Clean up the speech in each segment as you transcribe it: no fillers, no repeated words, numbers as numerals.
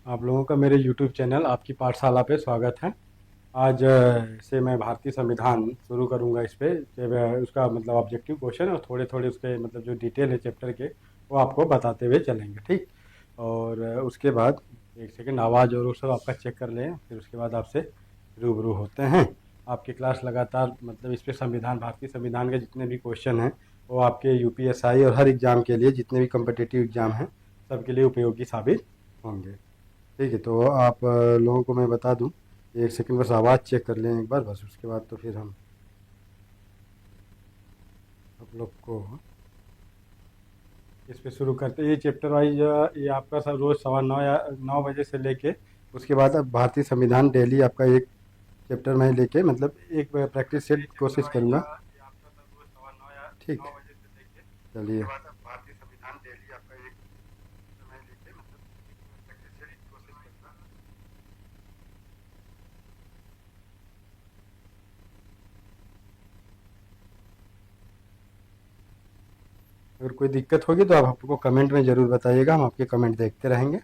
आप लोगों का मेरे YouTube चैनल आपकी पाठशाला पे स्वागत है। आज से मैं भारतीय संविधान शुरू करूंगा। इस पे उसका मतलब ऑब्जेक्टिव क्वेश्चन और थोड़े थोड़े उसके मतलब जो डिटेल है चैप्टर के वो आपको बताते हुए चलेंगे, ठीक। और उसके बाद एक सेकंड आवाज़ और वो सब आपका चेक कर लें, फिर उसके बाद आपसे रूबरू होते हैं। आपकी क्लास लगातार मतलब इस पे संविधान, भारतीय संविधान के जितने भी क्वेश्चन हैं वो आपके यूपीएसआई और हर एग्ज़ाम के लिए, जितने भी कम्पिटिटिव एग्ज़ाम हैं सबके लिए उपयोगी साबित होंगे। ठीक है, तो आप लोगों को मैं बता दूं, एक सेकंड बस आवाज़ चेक कर लें एक बार, बस उसके बाद तो फिर हम आप लोग को इस पे शुरू करते हैं। ये चैप्टर वाइज ये आपका सब रोज़ 9:15 या 9 बजे से लेके उसके बाद अब भारतीय संविधान डेली आपका एक चैप्टर मैं लेके मतलब एक प्रैक्टिस सेट कोशिश करूँगा, ठीक। चलिए, अगर कोई दिक्कत होगी तो आप आपको कमेंट में ज़रूर बताइएगा, हम आपके कमेंट देखते रहेंगे,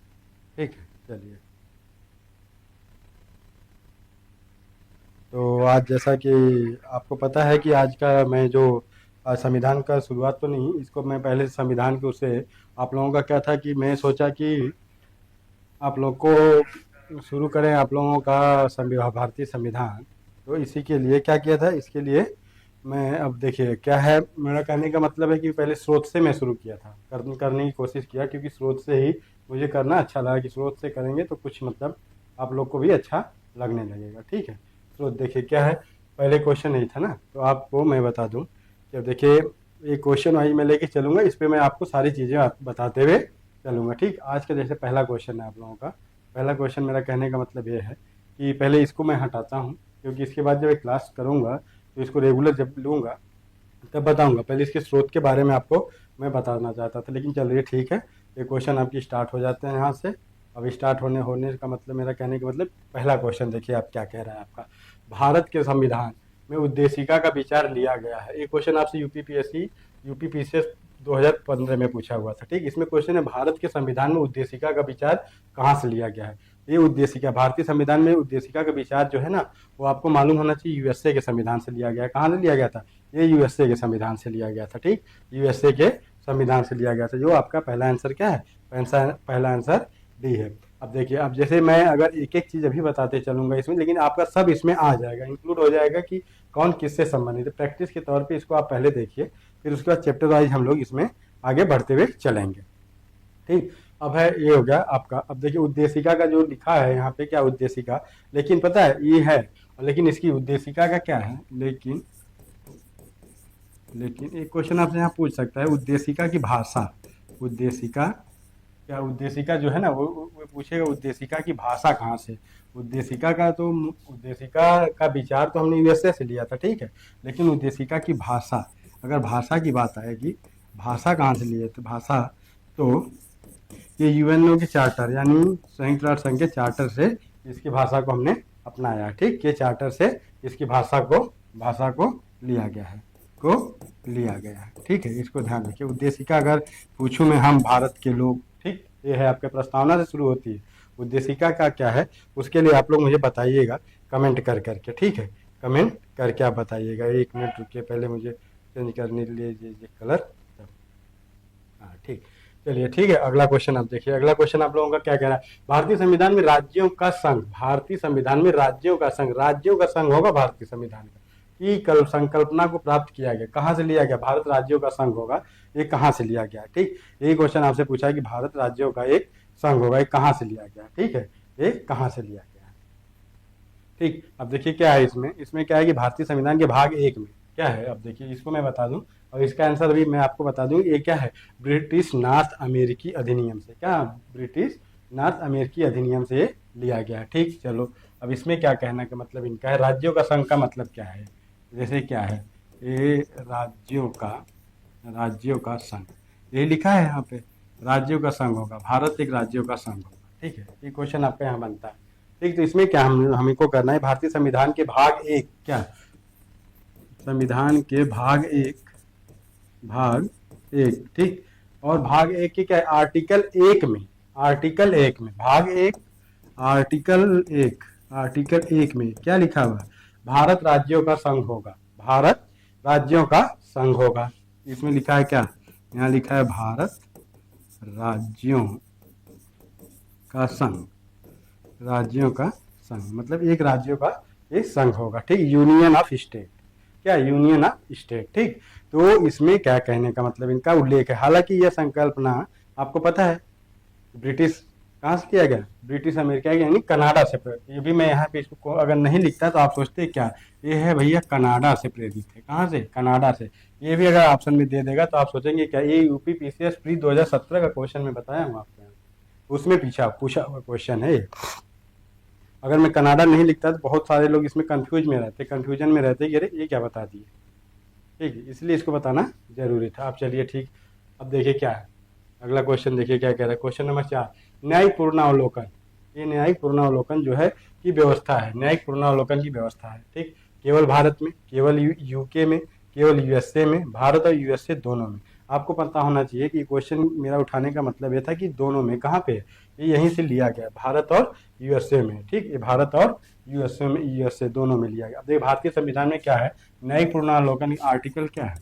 ठीक है। चलिए, तो आज जैसा कि आपको पता है कि आज का मैं जो संविधान का शुरुआत तो नहीं, इसको मैं पहले संविधान के उससे आप लोगों का क्या था कि मैं सोचा कि आप लोग को शुरू करें आप लोगों का संविधान, भारतीय संविधान। तो इसी के लिए क्या किया था, इसके लिए मैं अब देखिए क्या है, मेरा कहने का मतलब है कि पहले स्रोत से मैं शुरू किया था, करने की कोशिश किया, क्योंकि स्रोत से ही मुझे करना अच्छा लगा कि स्रोत से करेंगे तो कुछ मतलब आप लोग को भी अच्छा लगने लगेगा, ठीक है। स्रोत देखिए क्या है, पहले क्वेश्चन नहीं था ना, तो आपको मैं बता दूं कि अब देखिए एक क्वेश्चन वाइज मैं लेके चलूँगा, इस पर मैं आपको सारी चीज़ें बताते हुए चलूँगा, ठीक। आज का जैसे पहला क्वेश्चन है आप लोगों का, पहला क्वेश्चन मेरा कहने का मतलब ये है कि पहले इसको मैं हटाता हूँ, क्योंकि इसके बाद जब एक क्लास करूँगा तो इसको रेगुलर जब लूँगा तब बताऊँगा। पहले इसके स्रोत के बारे में आपको मैं बताना चाहता था, लेकिन चलिए ठीक है, ये क्वेश्चन आपकी स्टार्ट हो जाते हैं यहाँ से। अब स्टार्ट होने होने का मतलब, मेरा कहने का मतलब पहला क्वेश्चन देखिए आप क्या कह रहा है आपका, भारत के संविधान में उद्देशिका का विचार लिया गया है। ये क्वेश्चन आपसे यूपीपीसीएस 2015 में पूछा हुआ था, ठीक। इसमें क्वेश्चन है भारत के संविधान में उद्देशिका का विचार कहाँ से लिया गया है। ये उद्देशिका, भारतीय संविधान में उद्देशिका का विचार जो है ना, वो आपको मालूम होना चाहिए यूएसए के संविधान से लिया गया है। कहाँ से लिया गया था, ये यूएसए के संविधान से लिया गया था, ठीक। यूएसए के संविधान से लिया गया था, जो आपका पहला आंसर क्या है, पहला आंसर डी है। अब देखिए, अब जैसे मैं अगर एक एक चीज़ अभी बताते चलूंगा इसमें, लेकिन आपका सब इसमें आ जाएगा, इंक्लूड हो जाएगा कि कौन किससे संबंधित है। प्रैक्टिस के तौर पे इसको आप पहले देखिए, फिर उसके बाद चैप्टर वाइज हम लोग इसमें आगे बढ़ते हुए चलेंगे, ठीक। अब है ये हो गया आपका। अब देखिए उद्देशिका का जो लिखा है यहाँ पे, क्या उद्देशिका, लेकिन पता है ये है, लेकिन इसकी उद्देशिका का क्या है, लेकिन एक क्वेश्चन आपसे यहाँ पूछ सकता है उद्देशिका की भाषा। उद्देशिका, क्या उद्देशिका जो है ना वो पूछेगा उद्देशिका की भाषा कहाँ से। उद्देशिका का तो, उद्देशिका का विचार तो हमने यूएसए से लिया था, ठीक है, लेकिन उद्देशिका की भाषा, अगर भाषा की बात आएगी, भाषा कहाँ से ली है, तो भाषा तो ये यूएनओ के चार्टर यानी संयुक्त राष्ट्र संघ के चार्टर से इसकी भाषा को हमने अपनाया, ठीक। ये चार्टर से इसकी भाषा को लिया गया है, ठीक है। इसको ध्यान रखिए, उद्देशिका अगर पूछूं मैं, हम भारत के लोग, ठीक, ये है आपके प्रस्तावना से शुरू होती है। उद्देशिका का क्या है उसके लिए आप लोग मुझे बताइएगा कमेंट कर करके, ठीक है, कमेंट करके आप बताइएगा। एक मिनट रुकिए, पहले मुझे चेंज करने लीजिए कलर, हाँ ठीक। चलिए ठीक है, अगला क्वेश्चन आप देखिए। अगला क्वेश्चन आप लोगों का क्या कह रहा है, भारतीय संविधान में राज्यों का संघ, भारतीय संविधान में राज्यों का संघ होगा भारतीय संविधान का, की कल संकल्पना को प्राप्त किया गया, कहाँ से लिया गया, भारत राज्यों का संघ होगा, ये कहाँ से लिया गया, ठीक। यही क्वेश्चन आपसे पूछा है कि भारत राज्यों का एक संघ होगा, ये कहाँ से लिया गया, ठीक है, ये कहाँ से लिया गया, ठीक। अब देखिए क्या है इसमें, क्या है कि भारतीय संविधान के भाग 1 में क्या है, अब देखिए इसको मैं बता दूं और इसका आंसर भी मैं आपको बता दूं। ये क्या है, ब्रिटिश नॉर्थ अमेरिकी अधिनियम से, क्या, ब्रिटिश नॉर्थ अमेरिकी अधिनियम से लिया गया है, ठीक। चलो अब इसमें क्या कहना का मतलब इनका है, राज्यों का संघ का मतलब क्या है, जैसे क्या है, ये राज्यों का संघ, ये लिखा है यहाँ पे, राज्यों का संघ होगा, भारत एक राज्यों का संघ होगा, ठीक है। ये क्वेश्चन आपका यहाँ बनता है, ठीक। तो इसमें क्या हमें को करना है, भारतीय संविधान के भाग 1, क्या, संविधान के भाग एक, ठीक। और भाग 1 के क्या है, आर्टिकल 1 में, भाग 1 आर्टिकल 1 में क्या लिखा हुआ है? भारत राज्यों का संघ होगा। भारत राज्यों का संघ होगा। इसमें लिखा है क्या? यहाँ लिखा है भारत राज्यों का संघ। राज्यों का संघ मतलब एक राज्यों का एक संघ होगा, ठीक। यूनियन ऑफ स्टेट, क्या? यूनियन ऑफ स्टेट, ठीक। तो इसमें क्या कहने का मतलब इनका उल्लेख है। हालांकि यह संकल्पना आपको पता है ब्रिटिश कहाँ से किया गया? ब्रिटिश अमेरिका यानी कनाडा से प्रेरित। ये भी मैं यहाँ पे इसको अगर नहीं लिखता तो आप सोचते क्या ये है भैया, कनाडा से प्रेरित है। कहाँ से? कनाडा से। ये भी अगर ऑप्शन में दे देगा तो आप सोचेंगे क्या ये यूपी पीसीएस प्री 2017 का क्वेश्चन में बताया हूँ आपको, उसमें पीछा पूछा हुआ क्वेश्चन है। अगर मैं कनाडा नहीं लिखता तो बहुत सारे लोग इसमें कंफ्यूजन में रहते कि अरे ये क्या बता दिए, ठीक है। इसलिए इसको बताना जरूरी था। अब चलिए ठीक, अब देखिए क्या है अगला क्वेश्चन। देखिए क्या कह रहा है क्वेश्चन नंबर 4, न्यायिक पूर्णावलोकन। ये न्यायिक पूर्णावलोकन जो है की व्यवस्था है, न्यायिक पूर्णावलोकन की व्यवस्था है, ठीक। केवल भारत में, केवल यूके में, केवल यूएसए में, भारत और यूएसए दोनों में। आपको पता होना चाहिए कि क्वेश्चन मेरा उठाने का मतलब ये था कि दोनों में, कहाँ पे? ये यहीं से लिया गया, भारत और यूएसए में, ठीक। ये भारत और यूएसए दोनों में लिया गया। अब देखिए भारतीय संविधान में क्या है, न्यायिक पूर्णावलोकन आर्टिकल क्या है?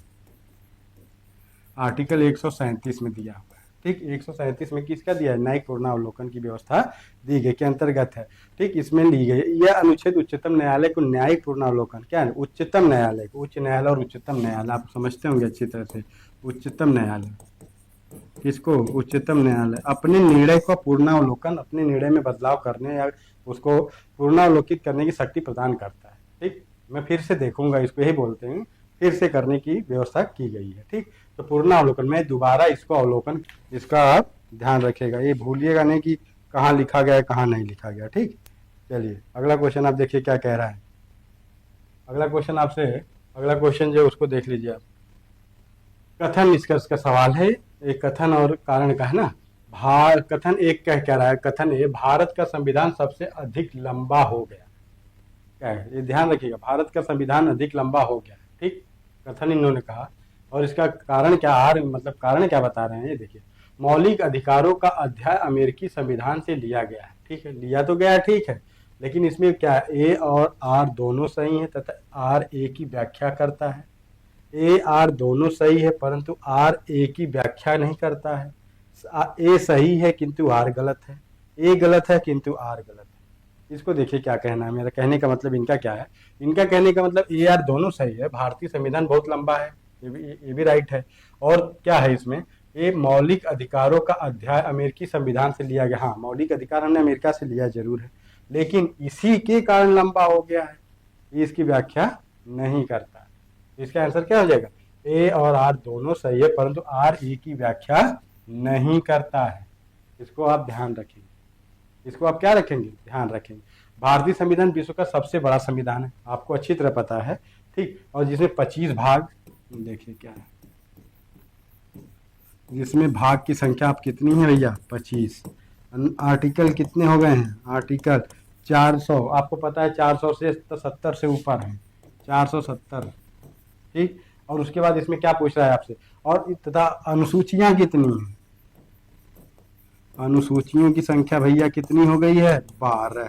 आर्टिकल 137 में दिया हुआ है, ठीक। 137 में किसका दिया है? न्यायिक पूर्णावलोकन की व्यवस्था दी गई के अंतर्गत है, ठीक। इसमें ली गई यह अनुच्छेद उच्चतम न्यायालय को न्यायिक पूर्णावलोकन, क्या है? उच्चतम न्यायालय को, उच्च न्यायालय और उच्चतम न्यायालय आप समझते होंगे अच्छी तरह से। उच्चतम न्यायालय किसको? उच्चतम न्यायालय अपने निर्णय का पूर्णावलोकन, अपने निर्णय में बदलाव करने या उसको पूर्णावलोकित करने की शक्ति प्रदान करता है, ठीक। मैं फिर से देखूंगा, इसको यही बोलते हैं, फिर से करने की व्यवस्था की गई है, ठीक। तो पूर्णावलोकन, मैं दोबारा इसको अवलोकन, इसका आप ध्यान रखिएगा, ये भूलिएगा नहीं कि कहाँ लिखा गया है कहाँ नहीं लिखा गया, ठीक। चलिए अगला क्वेश्चन आप देखिए क्या कह रहा है। अगला क्वेश्चन आपसे, अगला क्वेश्चन जो उसको देख लीजिए आप। कथन निष्कर्ष का सवाल है, एक कथन और कारण का है ना। कथन एक कह रहा है, कथन ए भारत का संविधान सबसे अधिक लंबा हो गया। क्या है ये? ध्यान रखिएगा, भारत का संविधान अधिक लंबा हो गया, ठीक। कथन इन्होंने कहा, और इसका कारण क्या, मतलब कारण क्या बता रहे हैं ये देखिए। मौलिक अधिकारों का अध्याय अमेरिकी संविधान से लिया गया है, ठीक है। लिया तो गया है, ठीक है, लेकिन इसमें क्या है, ए और आर दोनों सही है तथा आर ए की व्याख्या करता है। ए आर दोनों सही है परंतु आर ए की व्याख्या नहीं करता है। ए सही है किंतु आर गलत है, ए गलत है किंतु आर गलत है। इसको देखिए क्या कहना है, मेरा कहने का मतलब इनका क्या है। इनका कहने का मतलब ए आर दोनों सही है, भारतीय संविधान बहुत लंबा है, ये भी राइट है। और क्या है इसमें, ये मौलिक अधिकारों का अध्याय अमेरिकी संविधान से लिया गया। हाँ, मौलिक अधिकार हमने अमेरिका से लिया जरूर है, लेकिन इसी के कारण लंबा हो गया है, ये इसकी व्याख्या नहीं करता। इसका आंसर क्या हो जाएगा? ए और आर दोनों सही है परंतु आर ई की व्याख्या नहीं करता है। इसको आप ध्यान रखेंगे, इसको आप क्या रखेंगे? ध्यान रखेंगे। भारतीय संविधान विश्व का सबसे बड़ा संविधान है, आपको अच्छी तरह पता है, ठीक। और जिसमें 25 भाग, देखिए क्या है, जिसमें भाग की संख्या आप कितनी है भैया? 25। आर्टिकल कितने हो गए हैं? आर्टिकल 400, आपको पता है 400 से 70 से ऊपर है, 470, ठीक। और उसके बाद इसमें क्या पूछ रहा है आपसे, और तथा अनुसूचियां कितनी हैं? अनुसूचियों की संख्या भैया कितनी हो गई है? 12।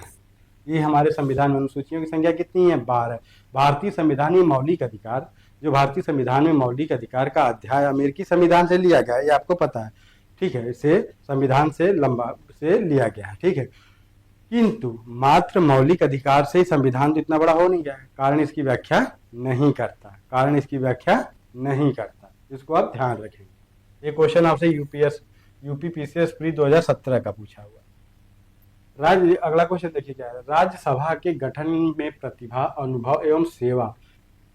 ये हमारे संविधान में अनुसूचियों की संख्या कितनी है? 12। भारतीय संविधान में मौलिक अधिकार, जो भारतीय संविधान में मौलिक अधिकार का अध्याय अमेरिकी संविधान से लिया गया है, ये आपको पता है, ठीक है। इसे संविधान से लंबा से लिया गया है, ठीक है। किंतु मात्र मौलिक अधिकार से संविधान तो इतना बड़ा हो नहीं गया है, कारण इसकी व्याख्या नहीं करता, कारण इसकी व्याख्या नहीं करता। इसको आप ध्यान रखेंगे। ये क्वेश्चन आपसे यूपी पीसीएस प्री 2017 का पूछा हुआ। अगला क्वेश्चन देखिए क्या है, राज्यसभा के गठन में प्रतिभा, अनुभव एवं सेवा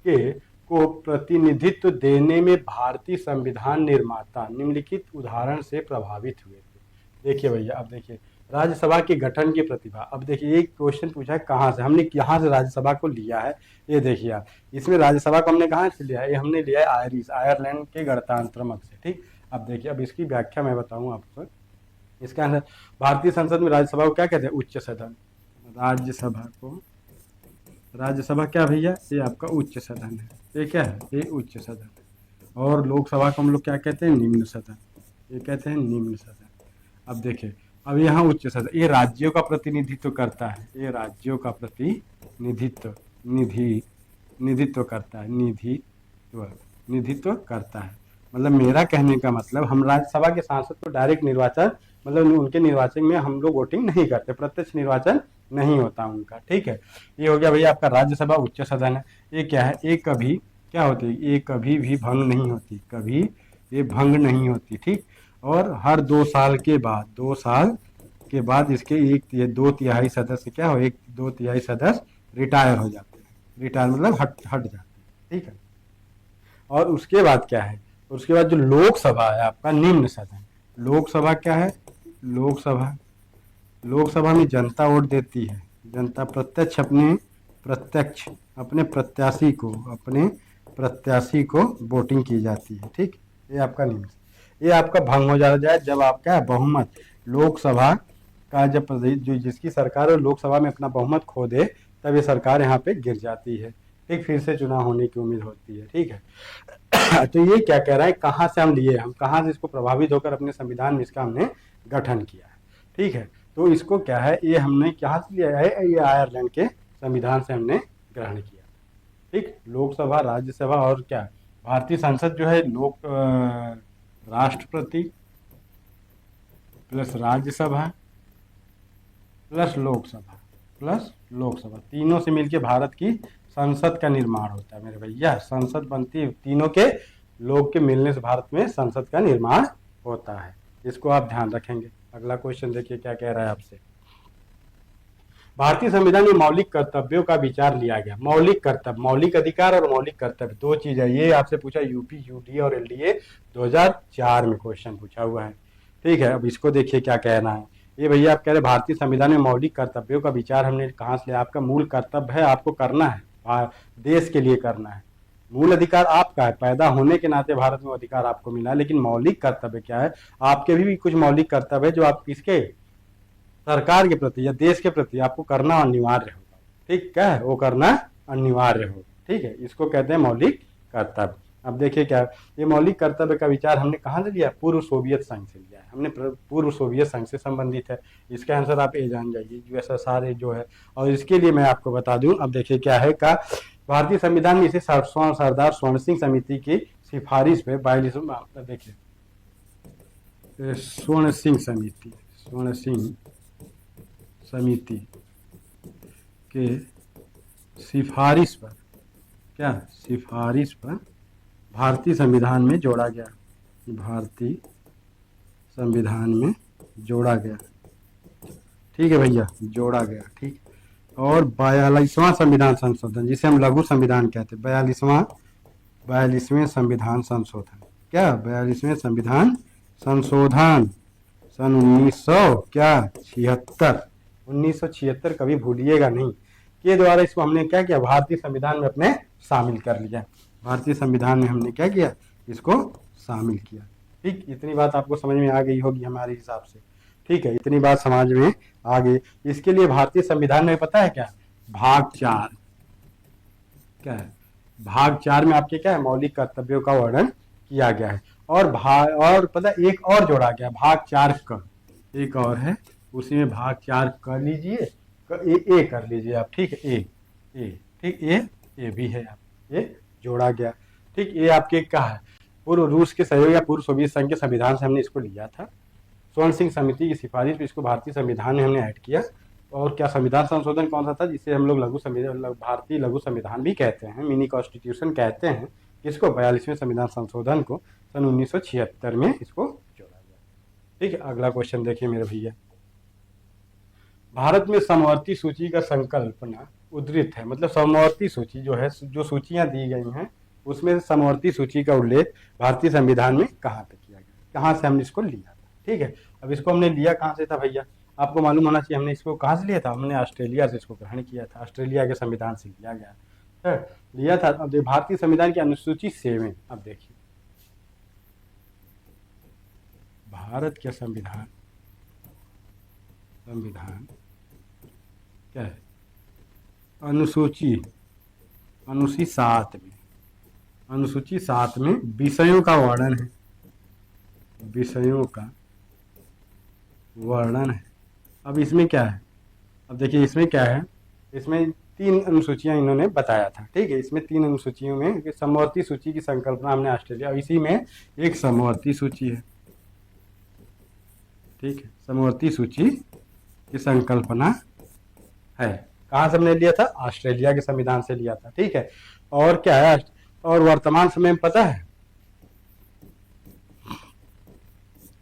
के को प्रतिनिधित्व देने में भारतीय संविधान निर्माता निम्नलिखित उदाहरण से प्रभावित हुए थे। देखिए भैया, अब देखिए राज्यसभा के गठन की प्रतिभा। अब देखिए एक क्वेश्चन पूछा है कहाँ से, हमने कहाँ से राज्यसभा को लिया है, ये देखिए आप। इसमें राज्यसभा को हमने कहाँ से लिया है? ये हमने लिया है आयरलैंड के गणतंत्र मत से, ठीक। अब देखिए, अब इसकी व्याख्या मैं बताऊँ आपको। इसका आंसर, भारतीय संसद में राज्यसभा को क्या कहते हैं? उच्च सदन। राज्यसभा क्या भैया? ये आपका उच्च सदन है, ये क्या है? ये उच्च सदन है। और लोकसभा को हम लोग क्या कहते हैं? निम्न सदन, ये कहते हैं निम्न सदन। अब देखिए, अब यहाँ उच्च सदन, ये राज्यों का प्रतिनिधित्व करता है, ये राज्यों का प्रतिनिधित्व निधित्व करता है, निधित्व करता है। मतलब मेरा कहने का मतलब, हम राज्यसभा के सांसद को डायरेक्ट निर्वाचन, मतलब उनके निर्वाचन में हम लोग वोटिंग नहीं करते, प्रत्यक्ष निर्वाचन नहीं होता उनका। ठीक है, ये हो गया भैया आपका राज्यसभा उच्च सदन है। ये क्या है, ये कभी क्या होती है, ये कभी भी भंग नहीं होती, कभी ये भंग नहीं होती। ठीक, और हर 2 साल के बाद, 2 साल के बाद इसके 2/3 सदस्य क्या हो, 2/3 सदस्य रिटायर हो जाते हैं। रिटायर मतलब हट जाते हैं। ठीक है, और उसके बाद क्या है, उसके बाद जो लोकसभा है आपका निम्न सदन। लोकसभा क्या है, लोकसभा में जनता वोट देती है, जनता प्रत्यक्ष अपने प्रत्याशी को वोटिंग की जाती है। ठीक, ये आपका निम्न, ये आपका भंग हो जाए जब आपका बहुमत, लोकसभा का जब जो जिसकी सरकार है लोकसभा में अपना बहुमत खो दे, तब ये सरकार यहाँ पे गिर जाती है। ठीक, फिर से चुनाव होने की उम्मीद होती है। ठीक है तो ये क्या कह रहा है, कहाँ से हम लिए, हम कहाँ से इसको प्रभावित होकर अपने संविधान में इसका हमने गठन किया है। ठीक है, तो इसको क्या है, ये हमने कहाँ से लिया है, ये आयरलैंड के संविधान से हमने ग्रहण किया। ठीक, लोकसभा, राज्यसभा और क्या, भारतीय संसद जो है राष्ट्रपति प्लस राज्यसभा प्लस लोकसभा तीनों से मिलकर भारत की संसद का निर्माण होता है मेरे भैया। संसद बनती है, तीनों के लोग के मिलने से भारत में संसद का निर्माण होता है। इसको आप ध्यान रखेंगे। अगला क्वेश्चन देखिए क्या कह रहा है आपसे। भारतीय संविधान में मौलिक कर्तव्यों का विचार लिया गया। मौलिक कर्तव्य, मौलिक अधिकार और मौलिक कर्तव्य दो चीज है। ये आपसे पूछा यूपी, यूडीए और एलडीए 2004 में क्वेश्चन पूछा हुआ है। ठीक है, अब इसको देखिए क्या कहना है। ये भैया आप कह रहे भारतीय संविधान में मौलिक कर्तव्यों का विचार हमने कहाँ से लिया। आपका मूल कर्तव्य है, आपको करना है, देश के लिए करना है। मूल अधिकार आपका है, पैदा होने के नाते भारत में अधिकार आपको मिला है, लेकिन मौलिक कर्तव्य क्या है, आपके भी कुछ मौलिक कर्तव्य है जो आप किसके, सरकार के प्रति या देश के प्रति आपको करना अनिवार्य होगा। ठीक, क्या है वो करना अनिवार्य होगा। ठीक है, इसको कहते हैं मौलिक कर्तव्य। अब देखिए क्या, ये मौलिक कर्तव्य का विचार हमने कहाँ से लिया, पूर्व सोवियत संघ से लिया है हमने, पूर्व सोवियत संघ से संबंधित है। इसका आंसर आप ये जान जाइए, यूएसएसआर जो है। और इसके लिए मैं आपको बता दूं, अब देखिए क्या है का, भारतीय संविधान में इसे सरदार स्वर्ण सिंह समिति की सिफारिश पे 42, देखिए स्वर्ण सिंह समिति के सिफारिश पर, क्या सिफारिश पर भारतीय संविधान में जोड़ा गया, भारतीय संविधान में जोड़ा गया। ठीक है भैया, जोड़ा गया। ठीक, और 42वां संविधान संशोधन, जिसे हम लघु संविधान कहते हैं, 42वें संविधान संशोधन, क्या 42वें संविधान संशोधन सन 1976 कभी भूलिएगा नहीं, के द्वारा इसको हमने क्या किया, भारतीय संविधान में अपने शामिल कर लिया। भारतीय संविधान में हमने क्या किया, इसको शामिल किया। ठीक, इतनी बात आपको समझ में आ गई होगी हमारे हिसाब से। ठीक है, इतनी बात समझ में आ गई। इसके लिए भारतीय संविधान में पता है क्या, भाग 4, क्या है, भाग 4 में आपके क्या है, मौलिक कर्तव्यों का वर्णन किया गया है। और पता एक और जोड़ा गया, भाग 4 क, एक और है उसी में भाग 4 कर लीजिए, ए कर लीजिए आप। ठीक है, ठीक, ए भी है, आप ये जोड़ा गया। ठीक, ये आपके क्या है, पूर्व रूस के सहयोग या पूर्व सोवियत संघ के संविधान से हमने इसको लिया था। स्वर्ण सिंह समिति की सिफारिश पे इसको भारतीय संविधान में हमने ऐड किया। और क्या संविधान संशोधन कौन सा था, जिसे हम लोग भारतीय लघु संविधान भी कहते हैं, मिनी कॉन्स्टिट्यूशन कहते हैं। इसको 42वें संविधान संशोधन को सन 1976 में इसको जोड़ा गया। ठीक है, अगला क्वेश्चन देखिए मेरे भैया। भारत में समवर्ती सूची का संकल्पना उद्धृत है, मतलब समवर्ती सूची जो है, जो सूचियां दी गई हैं उसमें समवर्ती सूची का उल्लेख भारतीय संविधान में कहाँ पे किया गया, कहाँ से हमने इसको लिया था। ठीक है, अब इसको हमने लिया कहाँ से था भैया, आपको मालूम होना चाहिए। हमने इसको कहाँ से लिया था, हमने ऑस्ट्रेलिया से इसको ग्रहण किया था, ऑस्ट्रेलिया के संविधान से लिया गया लिया था। अब भारतीय संविधान की अनुसूची 7, अब देखिए भारत के संविधान क्या है, अनुसूची 7 में विषयों का वर्णन है, विषयों का वर्णन है। अब इसमें क्या है, अब देखिए इसमें क्या है, इसमें 3 अनुसूचियां इन्होंने बताया था, ठीक है। इसमें 3 अनुसूचियों में समवर्ती सूची की संकल्पना हमने ऑस्ट्रेलिया, और इसी में एक समवर्ती सूची है, ठीक है। समवर्ती सूची की संकल्पना है, कहाँ से हमने लिया था, ऑस्ट्रेलिया के संविधान से लिया था, ठीक है। और क्या है, और वर्तमान समय में पता है,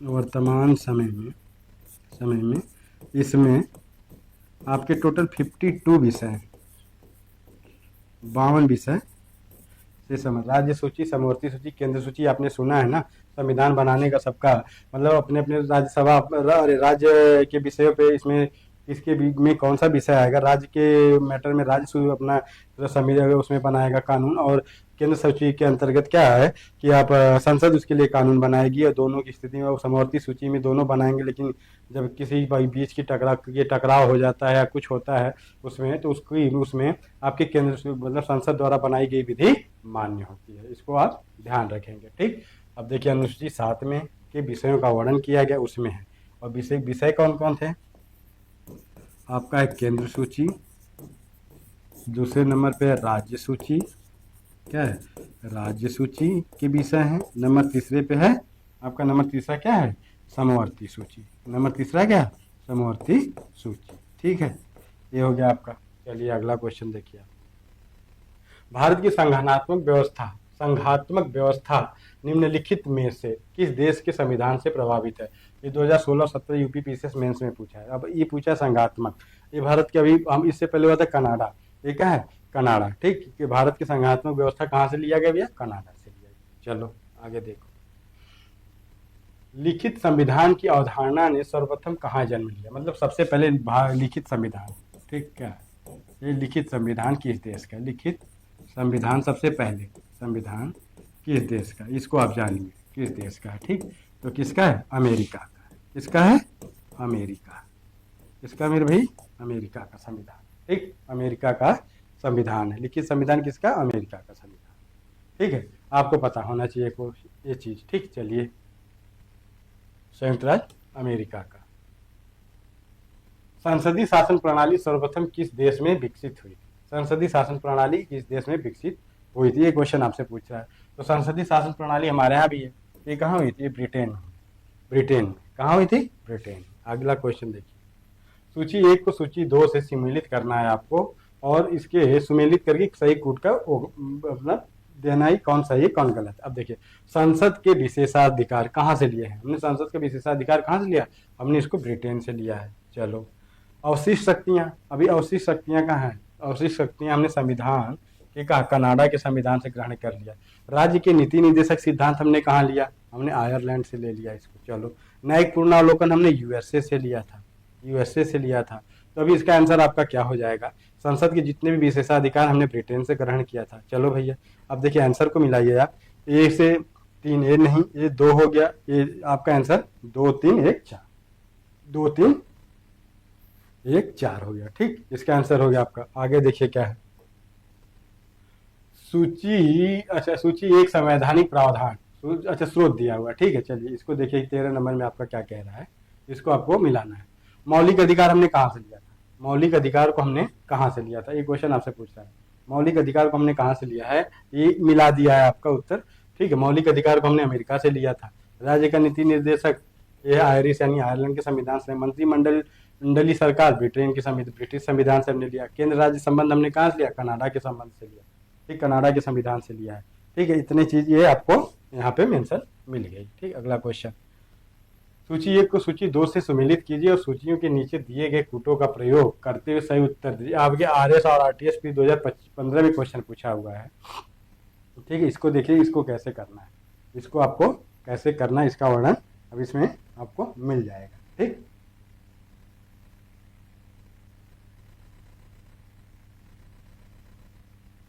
वर्तमान समय में इसमें आपके टोटल 52 विषय हैं, 52 विषय से समझ। राज्य सूची, समवर्ती सूची, केंद्र सूची आपने सुना है ना, संविधान बनाने का सबका मतलब अपने अपने राज्यसभा राज्य के विषयों पे, इसमें इसके में कौन सा विषय आएगा, राज्य के मैटर में राज्य अपना संविधान उसमें बनाएगा कानून, और केंद्र सूची के अंतर्गत क्या है कि आप संसद उसके लिए कानून बनाएगी, और दोनों की स्थिति में समवर्ती सूची में दोनों बनाएंगे, लेकिन जब किसी बीच की टकराव हो जाता है या कुछ होता है उसमें, तो उसमें आपके केंद्र मतलब संसद द्वारा बनाई गई विधि मान्य होती है, इसको आप ध्यान रखेंगे, ठीक। अब देखिए अनुसूची 7 में के विषयों का वर्णन किया गया उसमें है, और विषय कौन कौन थे आपका, एक केंद्र सूची, दूसरे नंबर पे राज्य सूची, क्या है, राज्य सूची के विषय हैं। नंबर तीसरे पे है आपका, नंबर तीसरा क्या है, समवर्ती सूची, नंबर तीसरा क्या है, समवर्ती सूची, ठीक है। ये हो गया आपका। चलिए अगला क्वेश्चन देखिए, भारत की संघात्मक व्यवस्था निम्नलिखित में से किस देश के संविधान से प्रभावित है। ये 2016-17 यूपी पीसीएस मेंस में पूछा है। अब ये पूछा संघात्मक, ये भारत के, अभी हम इससे पहले हुआ था कनाडा, ये क्या है, कनाडा, ठीक, कि भारत की संघात्मक व्यवस्था कहाँ से लिया गया भैया, कनाडा से लिया गया। चलो आगे देखो, लिखित संविधान की अवधारणा ने सर्वप्रथम कहाँ जन्म लिया, मतलब सबसे पहले लिखित संविधान, ठीक, क्या है ये लिखित संविधान किस देश का, लिखित संविधान सबसे पहले संविधान किस देश का, इसको आप जानिए किस देश का है, ठीक। तो किसका है, अमेरिका का, किसका है, अमेरिका, किसका मेरे भाई, अमेरिका का संविधान, ठीक, अमेरिका का संविधान है, लिखित संविधान किसका, अमेरिका का संविधान, ठीक है। आपको पता होना चाहिए को ये चीज, ठीक। चलिए, संयुक्त राज्य अमेरिका का संसदीय शासन प्रणाली सर्वप्रथम किस देश में विकसित हुई, संसदीय शासन प्रणाली किस देश में विकसित हुई थी, ये क्वेश्चन आपसे पूछ रहा है। तो संसदीय शासन प्रणाली हमारे यहाँ भी है, ये कहाँ हुई थी, ब्रिटेन में, ब्रिटेन कहाँ हुई थी, ब्रिटेन। अगला क्वेश्चन देखिए, सूची 1 को सूची 2 से सम्मिलित करना है आपको, और इसके सुमेलित करके सही कूट का अपना देना ही, कौन सही कौन गलत। अब देखिए, संसद के विशेषाधिकार कहाँ से लिए हैं हमने, संसद के विशेषाधिकार कहाँ से लिया, हमने इसको ब्रिटेन से लिया है। चलो, अवशिष्ट शक्तियां, अभी अवशिष्ट शक्तियां कहाँ हैं, अवशिष्ट शक्तियां हमने संविधान के कहा, कनाडा के संविधान से ग्रहण कर लिया। राज्य के नीति निर्देशक सिद्धांत हमने कहाँ लिया, हमने आयरलैंड से ले लिया इसको। चलो, न्यायिक पूर्णावलोकन हमने यूएसए से लिया था, यूएसए से लिया था। तो अभी इसका आंसर आपका क्या हो जाएगा, संसद के जितने भी विशेषाधिकार हमने ब्रिटेन से ग्रहण किया था। चलो भैया, अब देखिए आंसर को मिलाइए आप, 1 से 3, ये नहीं, ये 2 हो गया, ये आपका आंसर 2 3 1 4, 2 3 1 4 हो गया, ठीक। इसका आंसर हो गया आपका। आगे देखिए क्या है, सूची, अच्छा सूची 1 संवैधानिक प्रावधान, अच्छा स्रोत दिया हुआ, ठीक है। चलिए इसको देखिए, 13 नंबर में आपका क्या कह रहा है, इसको आपको मिलाना है। मौलिक अधिकार हमने कहाँ से लिया था, मौलिक अधिकार को हमने कहाँ से लिया था, ये क्वेश्चन आपसे पूछ रहा है। मौलिक अधिकार को हमने कहाँ से लिया है, ये मिला दिया है आपका उत्तर, ठीक है। मौलिक अधिकार को हमने अमेरिका से लिया था। राज्य का नीति निर्देशक ये आयरिश यानी आयरलैंड के संविधान से। मंत्रिमंडलीय सरकार ब्रिटिश संविधान से हमने लिया। केंद्र राज्य संबंध हमने कहाँ से लिया, कनाडा के संबंध से लिया, ठीक, कनाडा के संविधान से लिया है, ठीक है। इतने चीज ये आपको यहाँ पे मेंशन मिल गई, ठीक। अगला क्वेश्चन, सूची 1 को सूची 2 से सुमेलित कीजिए और सूचियों के नीचे दिए गए कूटों का प्रयोग करते हुए सही उत्तर दीजिए। आपके आरएस और आरटीएस भी 2015 में क्वेश्चन पूछा हुआ है, ठीक है। इसको देखिए, इसको कैसे करना है, इसको आपको कैसे करना है, इसका वर्णन अब इसमें आपको मिल जाएगा, ठीक।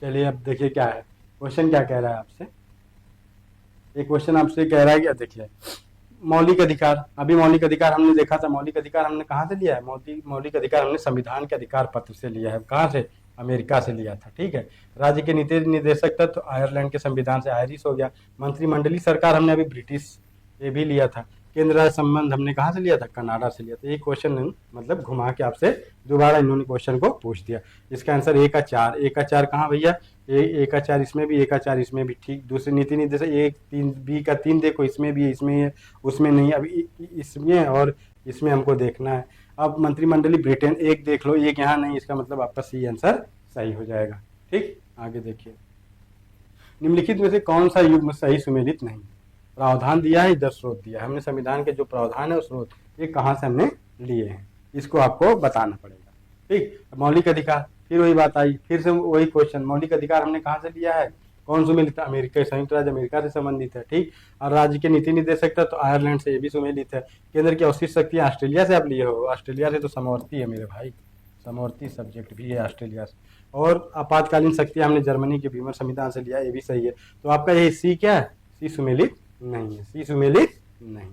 चलिए अब देखिए क्या है क्वेश्चन, क्या कह रहा है आपसे, एक क्वेश्चन आपसे कह रहा है कि देखिए मौलिक अधिकार, अभी मौलिक अधिकार हमने देखा था, मौलिक अधिकार हमने कहाँ से लिया है, मौलिक अधिकार हमने संविधान के अधिकार पत्र से लिया है, कहाँ से, अमेरिका से लिया था, ठीक है। राज्य के नीति निर्देशक तत्व तो आयरलैंड के संविधान से, आयरिश हो गया। मंत्रिमंडलीय सरकार हमने अभी ब्रिटिश ये भी लिया था। केंद्र राज्य संबंध हमने कहाँ से लिया था, कनाडा से लिया था। ये क्वेश्चन मतलब घुमा के आपसे दोबारा इन्होंने क्वेश्चन को पूछ दिया। इसका आंसर ए का 4, ए का 4 कहाँ भैया, ए का 4 इसमें भी, ए का 4 इसमें भी, ठीक। दूसरे नीति निर्देश ए 3, बी का 3 देखो, इसमें भी है, इसमें है, उसमें नहीं, अभी इसमें और इसमें हमको देखना है। अब मंत्रिमंडलीय ब्रिटेन एक देख लो, एक यहाँ नहीं, इसका मतलब आपका सी आंसर सही हो जाएगा। ठीक, आगे देखिए, निम्नलिखित में से कौन सा युग्म सही सुमेलित नहीं। प्रावधान दिया है, इधर स्रोत दिया है। हमने संविधान के जो प्रावधान है, स्रोत ये कहाँ से हमने लिए हैं, इसको आपको बताना पड़ेगा। ठीक, मौलिक अधिकार, फिर वही बात आई, फिर से वही क्वेश्चन, मौलिक अधिकार हमने कहाँ से लिया है, कौन सुमेलित है, अमेरिका, संयुक्त राज्य अमेरिका से संबंधित है। ठीक, और राज्य के नीति निर्देशक तो आयरलैंड से, ये भी सुमेलित है। केंद्र की अवशिष्ट शक्तियाँ ऑस्ट्रेलिया से आप लिए हो, ऑस्ट्रेलिया से तो समवर्ती है मेरे भाई, समवर्ती सब्जेक्ट भी है ऑस्ट्रेलिया से। और आपातकालीन शक्तियाँ हमने जर्मनी के वीमर संविधान से लिया, ये भी सही है। तो आपका ये सी क्या है, सी सुमेलित नहीं है, सी सुमेलित नहीं।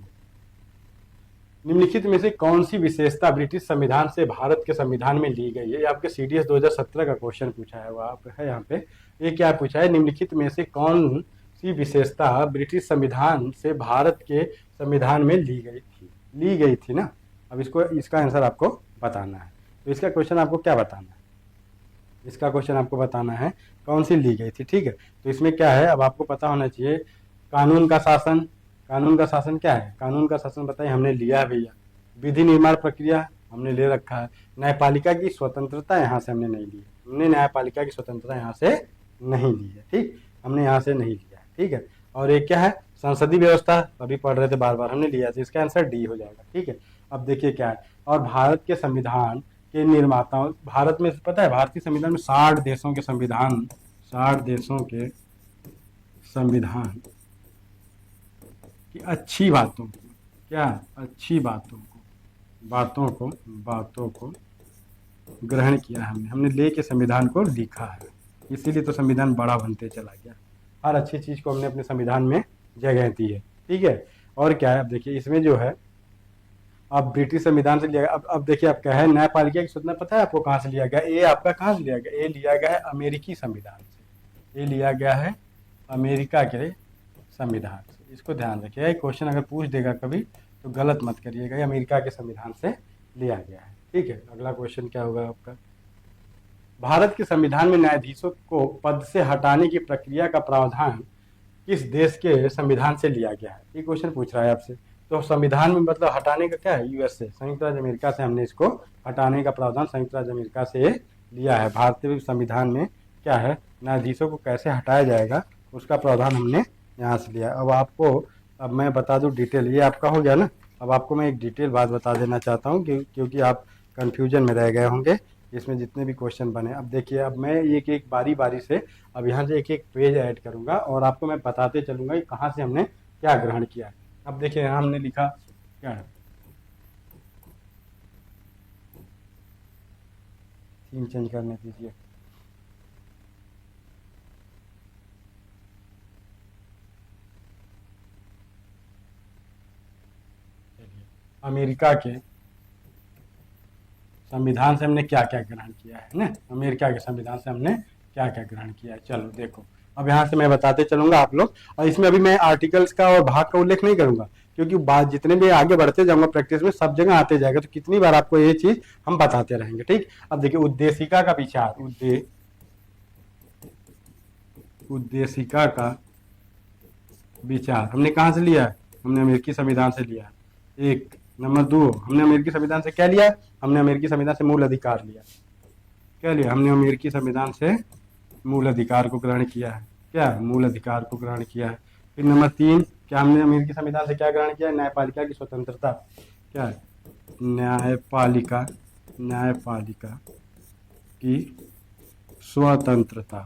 निम्नलिखित में से कौन सी विशेषता ब्रिटिश संविधान से भारत के संविधान में ली गई है। ये आपके CDS 2017 का क्वेश्चन पूछा है, वो आप है यहाँ पे। ये क्या पूछा है, निम्नलिखित में से कौन सी विशेषता ब्रिटिश संविधान से भारत के संविधान में ली गई थी ना। अब इसका आंसर आपको बताना है। तो इसका क्वेश्चन आपको क्या बताना है, इसका क्वेश्चन आपको बताना है कौन सी ली गई थी। ठीक है, तो इसमें क्या है, अब आपको पता होना चाहिए, कानून का शासन, कानून का शासन क्या है, कानून का शासन बताइए, हमने लिया है भैया। विधि निर्माण प्रक्रिया हमने ले रखा है। न्यायपालिका की स्वतंत्रता यहाँ से हमने नहीं ली है, हमने न्यायपालिका की स्वतंत्रता यहाँ से नहीं ली है। ठीक, हमने यहाँ से नहीं लिया है। ठीक है, और एक क्या है, संसदीय व्यवस्था, अभी पढ़ रहे थे बार बार, हमने लिया है, तो इसका आंसर डी हो जाएगा। ठीक है, अब देखिए क्या है, और भारत के संविधान के निर्माताओं, भारत में पता है, भारतीय संविधान में 60 देशों के संविधान, 60 देशों के संविधान की अच्छी बातों को, क्या अच्छी बातों को ग्रहण किया हमने लेके संविधान को लिखा है, इसीलिए तो संविधान बड़ा बनते चला गया। हर अच्छी चीज को हमने अपने संविधान में जगह दी है। ठीक है, और क्या है, अब देखिए इसमें जो है, अब ब्रिटिश संविधान से लिया गया। अब देखिए आप क्या है, न्यायपालिका की स्वतंत्रता पता है आपको कहाँ से लिया गया, ये आपका कहाँ से लिया गया, ये लिया गया है अमेरिकी संविधान से, ये लिया गया है अमेरिका के संविधान से। इसको ध्यान रखिए, क्वेश्चन अगर पूछ देगा कभी तो गलत मत करिएगा, ये अमेरिका के संविधान से लिया गया है। ठीक है, अगला क्वेश्चन क्या होगा आपका, भारत के संविधान में न्यायाधीशों को पद से हटाने की प्रक्रिया का प्रावधान किस देश के संविधान से लिया गया है, ये क्वेश्चन पूछ रहा है आपसे। तो संविधान में मतलब हटाने का क्या है, US से, संयुक्त राज्य अमेरिका से हमने इसको हटाने का प्रावधान संयुक्त राज्य अमेरिका से लिया है। भारतीय संविधान में क्या है, न्यायाधीशों को कैसे हटाया जाएगा उसका प्रावधान हमने यहाँ से लिया। अब मैं बता दूँ डिटेल, ये आपका हो गया ना। अब आपको मैं एक डिटेल बात बता देना चाहता हूँ क्योंकि आप कन्फ्यूजन में रह गए होंगे इसमें जितने भी क्वेश्चन बने। अब देखिए, अब मैं एक एक बारी बारी से अब यहाँ से एक एक पेज ऐड करूँगा और आपको मैं बताते चलूँगा कि कहाँ से हमने क्या ग्रहण किया है। अब देखिए यहाँ हमने लिखा क्या है, थीम चेंज करने दीजिए। अमेरिका के संविधान से हमने क्या क्या ग्रहण किया है ना, अमेरिका के संविधान से हमने क्या क्या ग्रहण किया है। चलो देखो, अब यहाँ से मैं बताते चलूंगा आप लोग, और इसमें अभी मैं आर्टिकल्स का और भाग का उल्लेख नहीं करूंगा क्योंकि बात जितने भी आगे बढ़ते जाऊंगा प्रैक्टिस में सब जगह आते जाएगा, तो कितनी बार आपको ये चीज हम बताते रहेंगे। ठीक, अब देखिए उद्देशिका का विचार, उद्देशिका का विचार हमने कहाँ से लिया है, हमने अमेरिकी संविधान से लिया है। एक नंबर 2, हमने अमेरिकी संविधान से क्या लिया, हमने अमेरिकी संविधान से मूल अधिकार लिया। क्या लिया, हमने अमेरिकी संविधान से मूल अधिकार को ग्रहण किया है, क्या मूल अधिकार को ग्रहण किया है। फिर नंबर 3, क्या हमने अमेरिकी संविधान से क्या ग्रहण किया है, न्यायपालिका की स्वतंत्रता। क्या है, न्यायपालिका की स्वतंत्रता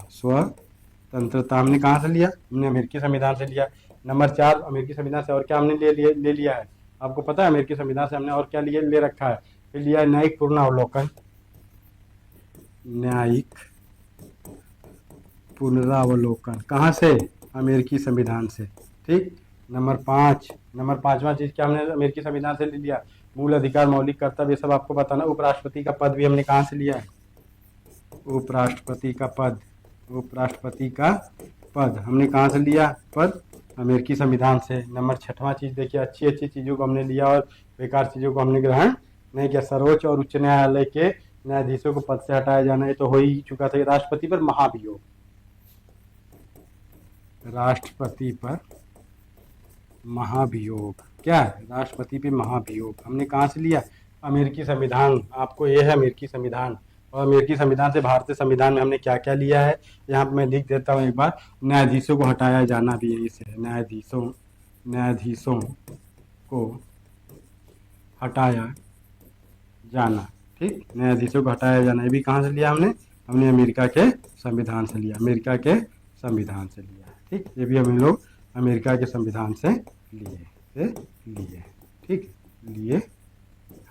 हमने कहाँ से लिया, हमने अमेरिकी संविधान से लिया। नंबर 4, अमेरिकी संविधान से और क्या हमने ले लिया है, आपको पता है अमेरिकी संविधान से हमने और क्या ले रखा है, फिर लिया है न्यायिक पुनरावलोकन, न्यायिक पुनरावलोकन कहाँ से, अमेरिकी संविधान से। ठीक, नंबर 5वां चीज क्या हमने अमेरिकी संविधान से ले लिया, मूल अधिकार, मौलिक कर्तव्य, ये सब आपको बताना। उपराष्ट्रपति का पद भी हमने कहाँ से लिया है, उपराष्ट्रपति का पद हमने कहाँ से लिया, पद अमेरिकी संविधान से। नंबर 6वां चीज़ देखिए, अच्छी अच्छी चीज़ों को हमने लिया और बेकार चीज़ों को हमने ग्रहण नहीं किया। सर्वोच्च और उच्च न्यायालय के न्यायाधीशों को पद से हटाया जाना, ये तो हो ही चुका था। राष्ट्रपति पर महाभियोग, राष्ट्रपति पर महाभियोग क्या है? राष्ट्रपति पे महाभियोग हमने कहाँ से लिया? अमेरिकी संविधान। आपको ये है अमेरिकी संविधान, और अमेरिकी संविधान से भारतीय संविधान में हमने क्या क्या लिया है यहाँ पे मैं लिख देता हूँ एक बार। न्यायाधीशों को हटाया जाना भी यही से है, न्यायाधीशों को हटाया जाना। ठीक, न्यायाधीशों को हटाया जाना, ये भी कहाँ से लिया हमने अमेरिका के संविधान से लिया, अमेरिका के संविधान से लिया। ठीक, ये भी हम लोग अमेरिका के संविधान से लिए ठीक, लिए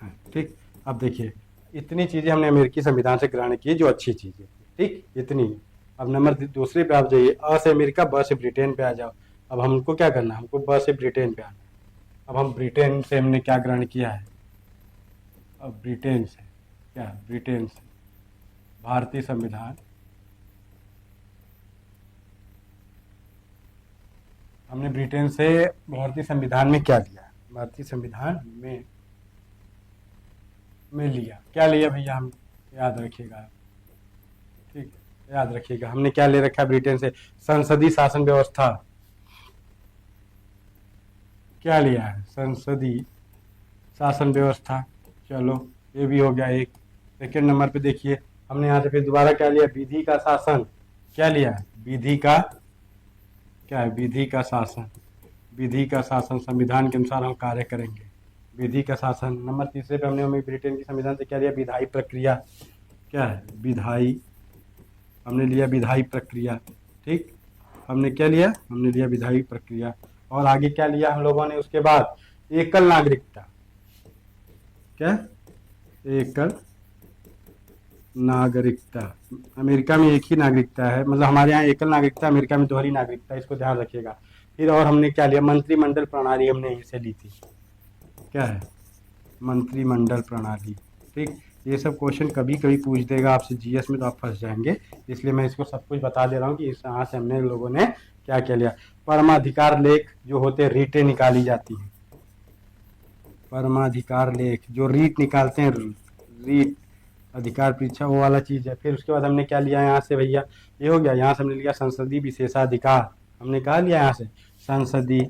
हैं। ठीक, अब देखिए इतनी चीज़ें हमने अमेरिकी संविधान से ग्रहण की जो अच्छी चीज़ें थी। ठीक, इतनी। अब नंबर दूसरे पे आप जाइए, अ से अमेरिका, ब से ब्रिटेन पे आ जाओ। अब हमको क्या करना है? हमको ब से ब्रिटेन पे आना है। अब हम ब्रिटेन से हमने क्या ग्रहण किया है? अब ब्रिटेन से क्या? ब्रिटेन से भारतीय संविधान, हमने ब्रिटेन से भारतीय संविधान में क्या लिया? भारतीय संविधान में लिया क्या लिया भैया? हम याद रखिएगा। ठीक, याद रखिएगा हमने क्या ले रखा है ब्रिटेन से? संसदीय शासन व्यवस्था। क्या लिया है? संसदीय शासन व्यवस्था। चलो ये भी हो गया एक। सेकेंड नंबर पे देखिए हमने यहाँ से फिर दोबारा क्या लिया? विधि का शासन। क्या लिया है? विधि का क्या है? विधि का शासन। विधि का शासन, संविधान के अनुसार हम कार्य करेंगे, विधि का शासन। नंबर तीसरे पे हमने ब्रिटेन के संविधान से क्या लिया? विधायी प्रक्रिया। क्या है? विधायी, हमने लिया विधायी प्रक्रिया। ठीक, हमने क्या लिया? हमने लिया विधायी प्रक्रिया। और आगे क्या लिया हम लोगों ने उसके बाद? एकल नागरिकता। क्या? एकल नागरिकता। अमेरिका में एक ही नागरिकता है, मतलब हमारे यहाँ एकल नागरिकता, अमेरिका में दोहरी नागरिकता, इसको ध्यान रखिएगा। फिर और हमने क्या लिया? मंत्रिमंडल प्रणाली हमने यहीं से ली थी। क्या है? मंत्रिमंडल प्रणाली। ठीक, ये सब क्वेश्चन कभी कभी पूछ देगा आपसे जीएस में, तो आप फंस जाएंगे, इसलिए मैं इसको सब कुछ बता दे रहा हूँ कि इस यहाँ से हमने लोगों ने क्या क्या लिया। परमाधिकार लेख जो होते हैं, रीटें निकाली जाती हैं। परमाधिकार लेख जो रीट निकालते हैं, रीट अधिकार परीक्षा, वो वाला चीज़ है। फिर उसके बाद हमने क्या लिया यहाँ से भैया? ये हो गया। यहाँ से हमने लिया संसदीय विशेषाधिकार। हमने कहा लिया यहाँ से? संसदीय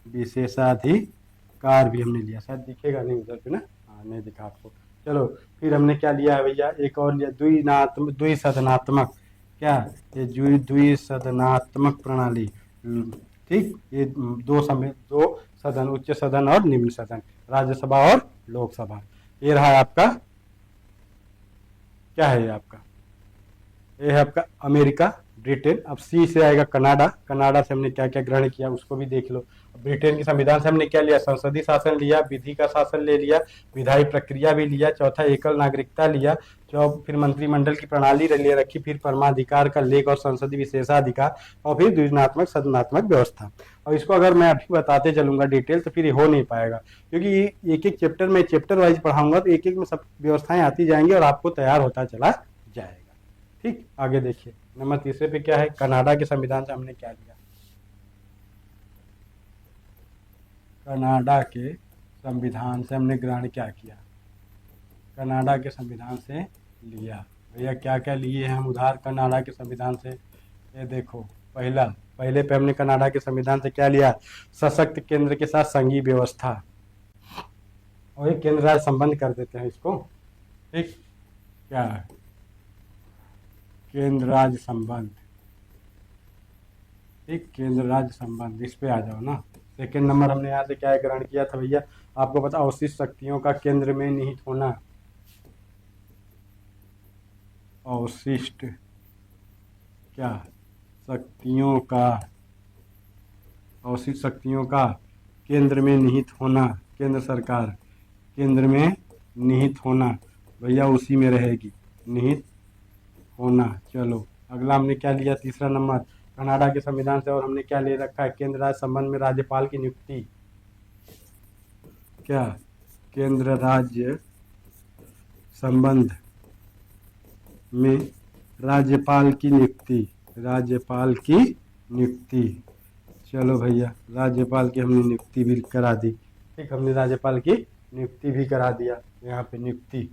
विशेषाधिकार भी हमने लिया। शायद दिखेगा नहीं उधर पे ना, हाँ नहीं दिखा आपको। चलो फिर हमने क्या लिया है भैया? एक और लिया, द्विसदनात्मक। क्या? ये द्विसदनात्मक प्रणाली। ठीक, ये दो सदन, उच्च सदन और निम्न सदन, राज्यसभा और लोकसभा। ये रहा आपका, क्या है ये आपका? ये है आपका अमेरिका, ब्रिटेन। अब सी से आएगा कनाडा। कनाडा से हमने क्या क्या ग्रहण किया उसको भी देख लो। ब्रिटेन के संविधान से हमने क्या लिया? संसदीय शासन लिया, विधि का शासन ले लिया, विधायी प्रक्रिया भी लिया, चौथा एकल नागरिकता लिया, फिर मंत्रिमंडल की प्रणाली ले रखी, फिर परमाधिकार का लेख और संसदीय विशेषाधिकार, और फिर द्विनात्मक सदनात्मक व्यवस्था। और इसको अगर मैं अभी बताते चलूंगा डिटेल तो फिर ये हो नहीं पाएगा, क्योंकि एक एक चैप्टर में चैप्टर वाइज पढ़ाऊंगा तो एक एक में सब व्यवस्थाएं आती जाएंगी और आपको तैयार होता चला जाएगा। ठीक, आगे देखिए नंबर तीसरे पे क्या है? कनाडा के संविधान से हमने क्या लिया? कनाडा के संविधान से हमने ग्रहण क्या किया? कनाडा के संविधान से लिया भैया क्या क्या लिए हैं हम उधार कनाडा के संविधान से? ये देखो, पहले पे हमने कनाडा के संविधान से क्या लिया? सशक्त केंद्र के साथ संघीय व्यवस्था, और ये केंद्र राज्य संबंध कर देते हैं इसको। ठीक, क्या है? केंद्र राज्य संबंध। ठीक, केंद्र राज्य संबंध, इस पे आ जाओ ना। सेकेंड नंबर हमने यहाँ से क्या ग्रहण किया था भैया? आपको पता, अवशिष्ट शक्तियों का केंद्र में निहित होना। अवशिष्ट क्या? शक्तियों का, अवशिष्ट शक्तियों का केंद्र में निहित होना। केंद्र सरकार केंद्र में निहित होना भैया, उसी में रहेगी, निहित होना। चलो अगला हमने क्या लिया? तीसरा नंबर कनाडा के संविधान से, और हमने क्या ले रखा है? केंद्र राज्य संबंध में राज्यपाल की नियुक्ति। क्या? केंद्र राज्य संबंध में राज्यपाल की नियुक्ति, राज्यपाल की नियुक्ति। चलो भैया, राज्यपाल की हमने नियुक्ति भी करा दी। ठीक, हमने राज्यपाल की नियुक्ति भी करा दिया। यहाँ पे नियुक्ति,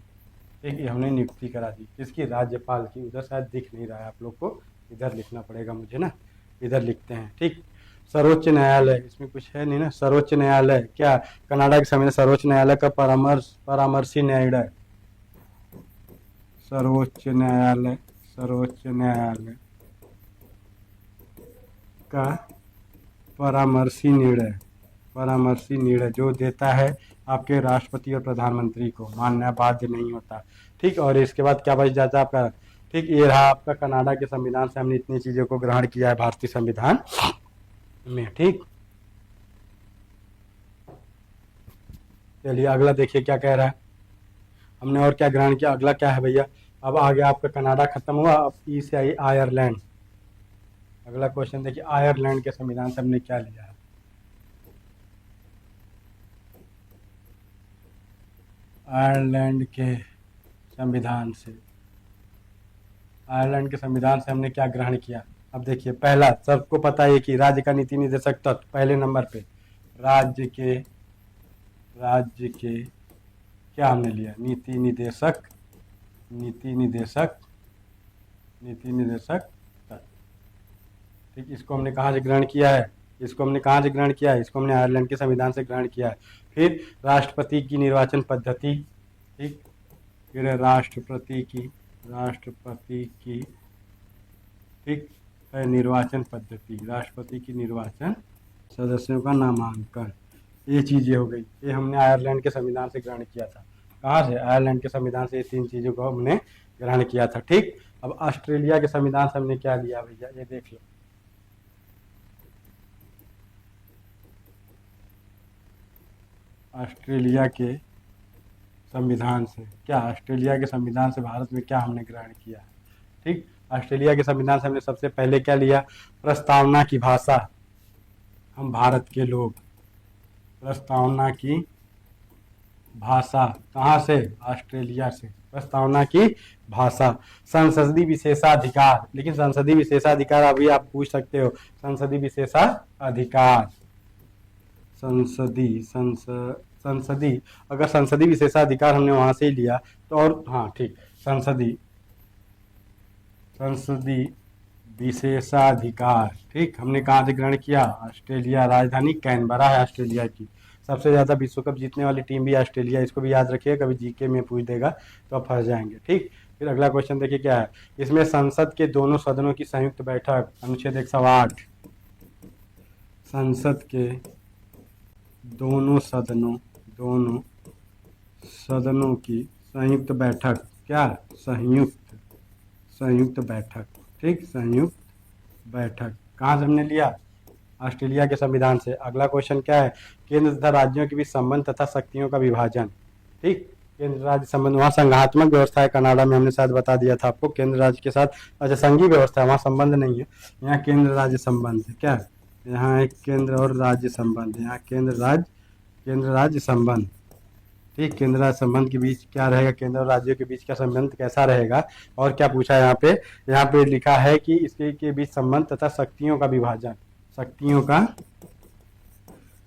ठीक, ये हमने नियुक्ति करा दी किसकी, राज्यपाल की। उधर शायद दिख नहीं रहा है आप लोग को, इधर लिखना पड़ेगा मुझे ना, इधर लिखते हैं। ठीक, सर्वोच्च न्यायालय, इसमें कुछ है नहीं ना। सर्वोच्च न्यायालय क्या, कनाडा के समय सर्वोच्च न्यायालय का परामर्शी न्यायालय, सर्वोच्च न्यायालय, सर्वोच्च न्यायालय का परामर्शी निर्णय, परामर्शी निर्णय जो देता है आपके राष्ट्रपति और प्रधानमंत्री को, मानना बाध्य नहीं होता। ठीक, और इसके बाद क्या बच जाता है आपका। ठीक, ये रहा आपका कनाडा के संविधान से हमने इतनी चीज़ों को ग्रहण किया है भारतीय संविधान में। ठीक, चलिए अगला देखिए क्या कह रहा है। हमने और क्या ग्रहण किया, अगला क्या है भैया। अब आ गया आपका कनाडा खत्म हुआ, अब ई से आई आयरलैंड। अगला क्वेश्चन देखिए, आयरलैंड के संविधान से हमने क्या लिया है। आयरलैंड के संविधान से, आयरलैंड के संविधान से हमने क्या ग्रहण किया। अब देखिए, पहला सबको पता है कि राज्य का नीति निर्देशक तत्व, पहले नंबर पे राज्य के क्या हमने लिया, नीति निर्देशक, नीति निर्देशक, नीति निर्देशक तत्व। ठीक, इसको हमने कहाँ से ग्रहण किया है, इसको हमने कहाँ से ग्रहण किया है, इसको हमने आयरलैंड के संविधान से ग्रहण किया है। फिर राष्ट्रपति की निर्वाचन पद्धति, ठीक, फिर राष्ट्रपति की, ठीक, निर्वाचन पद्धति, राष्ट्रपति की निर्वाचन, सदस्यों का नामांकन, ये चीज़ें हो गई। ये हमने आयरलैंड के संविधान से ग्रहण किया था। कहाँ से, आयरलैंड के संविधान से ये तीन चीज़ों को हमने ग्रहण किया था। ठीक, अब ऑस्ट्रेलिया के संविधान से हमने क्या लिया भैया, ये देख लो। ऑस्ट्रेलिया के संविधान से क्या, ऑस्ट्रेलिया के संविधान से भारत में क्या हमने ग्रहण किया है। ठीक, ऑस्ट्रेलिया के संविधान से हमने सबसे पहले क्या लिया, प्रस्तावना की भाषा, हम भारत के लोग, प्रस्तावना की भाषा, कहाँ से, ऑस्ट्रेलिया से, प्रस्तावना की भाषा। संसदीय विशेषाधिकार, लेकिन संसदीय विशेषाधिकार अभी आप पूछ सकते हो, संसदीय विशेषाधिकार, संसदीय अगर संसदीय विशेषाधिकार हमने वहां से ही लिया तो, और हाँ ठीक, संसदीय विशेषाधिकार, ठीक, हमने कहाँ से ग्रहण किया, ऑस्ट्रेलिया, राजधानी कैनबरा है ऑस्ट्रेलिया की। सबसे ज़्यादा विश्व कप जीतने वाली टीम भी ऑस्ट्रेलिया, इसको भी याद रखिए, कभी जीके में पूछ देगा तो आप फंस जाएंगे। ठीक, फिर अगला क्वेश्चन देखिए क्या है, इसमें संसद के दोनों सदनों की संयुक्त बैठक, अनुच्छेद 108, संसद के दोनों सदनों की संयुक्त बैठक, क्या, संयुक्त बैठक, ठीक, संयुक्त बैठक कहाँ से हमने लिया, ऑस्ट्रेलिया के संविधान से। अगला क्वेश्चन क्या है, केंद्र तथा राज्यों के बीच संबंध तथा शक्तियों का विभाजन। ठीक, केंद्र राज्य संबंध, वहाँ संघात्मक व्यवस्था है, कनाडा में हमने शायद बता दिया था आपको, केंद्र राज्य के साथ, अच्छा संघीय व्यवस्था है, वहाँ संबंध नहीं है, यहाँ केंद्र राज्य संबंध है। क्या, यहाँ एक केंद्र और राज्य संबंध है, यहाँ केंद्र राज्य संबंध। ठीक, केंद्र राज्य संबंध के बीच क्या रहेगा, केंद्र और राज्यों के बीच का संबंध कैसा रहेगा। और क्या पूछा है यहाँ पे लिखा है कि इसके के बीच संबंध तथा शक्तियों का विभाजन, शक्तियों का